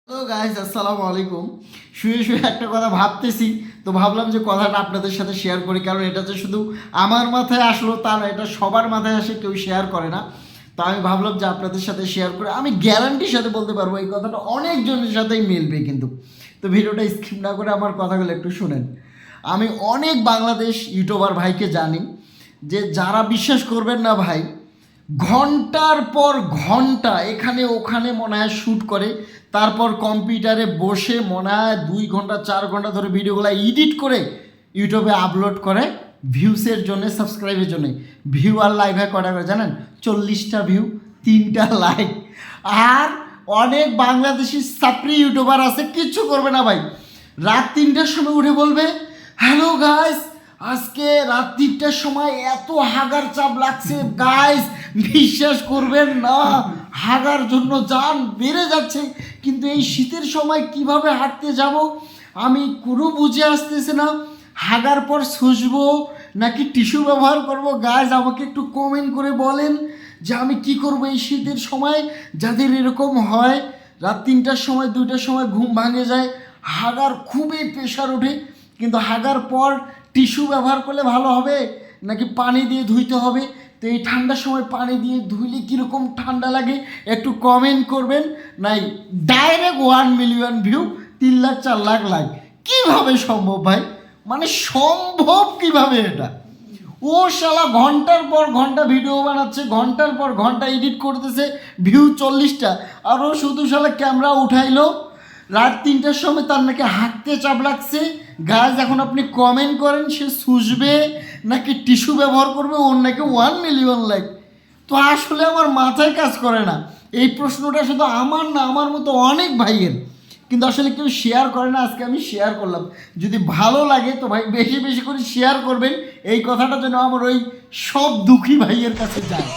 Hello guys, আসসালামু আলাইকুম। শুয়ে শুয়ে একটা কথা ভাবতেছি, তো ভাবলাম যে কথাটা আপনাদের সাথে শেয়ার করি, কারণ এটা যে শুধু আমার মাথায় আসলো তা না, এটা সবার মাথায় আসে, কেউ শেয়ার করে না। তো আমি ভাবলাম যে আপনাদের সাথে শেয়ার করে আমি গ্যারান্টির সাথে বলতে পারবো এই কথাটা অনেকজনের সাথেই মিলবে কিন্তু। তো ভিডিওটা স্কিপ না করে আমার কথাগুলো একটু শুনেন। আমি অনেক বাংলাদেশ ইউটিউবার ভাইকে জানি যে যারা বিশ্বাস করবেন না ভাই, ঘন্টার পর ঘন্টা এখানে ওখানে মনে হয় শ্যুট করে, তারপর কম্পিউটারে বসে মনে হয় 2 ঘন্টা 4 ঘন্টা ধরে ভিডিওগুলো এডিট করে ইউটিউবে আপলোড করে ভিউসের জন্য, সাবস্ক্রাইবের জন্য। ভিউ আর লাইভ হয় কটা করে জানেন? 40টা ভিউ, 3টা লাইক। আর অনেক বাংলাদেশি সাপ্রি ইউটিউবার আছে, কিচ্ছু করবে না ভাই, রাত 3টার সময় উঠে বলবে হ্যালো গাইস, আজকে রাত 3টার সময় এত হাগার চাপ লাগছে গাইস, বিশ্বাস করবেন না, হাগার জন্য জান বেড়ে যাচ্ছে, কিন্তু এই শীতের সময় কিভাবে হাঁটতে যাব আমি কোনো বুঝে আসতেছে না, হাগার পর শুষবো নাকি টিস্যু ব্যবহার করব। গাইস আমাকে একটু কমেন্ট করে বলেন যে আমি কি করব এই শীতের সময়। যাদের এরকম হয়, রাত 3টার সময় 2টার সময় ঘুম ভাঙে যায়, হাগার খুবই প্রেশার ওঠে, কিন্তু হাগার পর টিস্যু ব্যবহার করলে ভালো হবে নাকি পানি দিয়ে ধুইতে হবে? তো এই ঠান্ডার সময় পানি দিয়ে ধুইলে কীরকম ঠান্ডা লাগে একটু কমেন্ট করবেন। নাই direct 1 million view, 3 lakh 4 lakh like, কীভাবে সম্ভব ভাই? মানে সম্ভব কিভাবে এটা? ও শালা ঘন্টার পর ঘন্টা ভিডিও বানাচ্ছে, ঘন্টার পর ঘন্টা এডিট করতেছে, ভিউ 40টা, আর ও শুধু শালা ক্যামেরা উঠাইলো রাত 3টার সময়, তার নাকি হাঁটতে চাপ লাগছে। গাছ এখন আপনি কমেন্ট করেন সে শুষবে নাকি টিস্যু ব্যবহার করবে, ওর নাকি 1 মিলিয়ন লাইক। তো আসলে আমার মাথায় কাজ করে না, এই প্রশ্নটা শুধু আমার না, আমার মতো অনেক ভাইয়ের, কিন্তু আসলে কেউ শেয়ার করে না। আজকে আমি শেয়ার করলাম, যদি ভালো লাগে তো ভাই বেশি বেশি করে শেয়ার করবেন, এই কথাটা যেন আমার ওই সব দুঃখী ভাইয়ের কাছে যায়।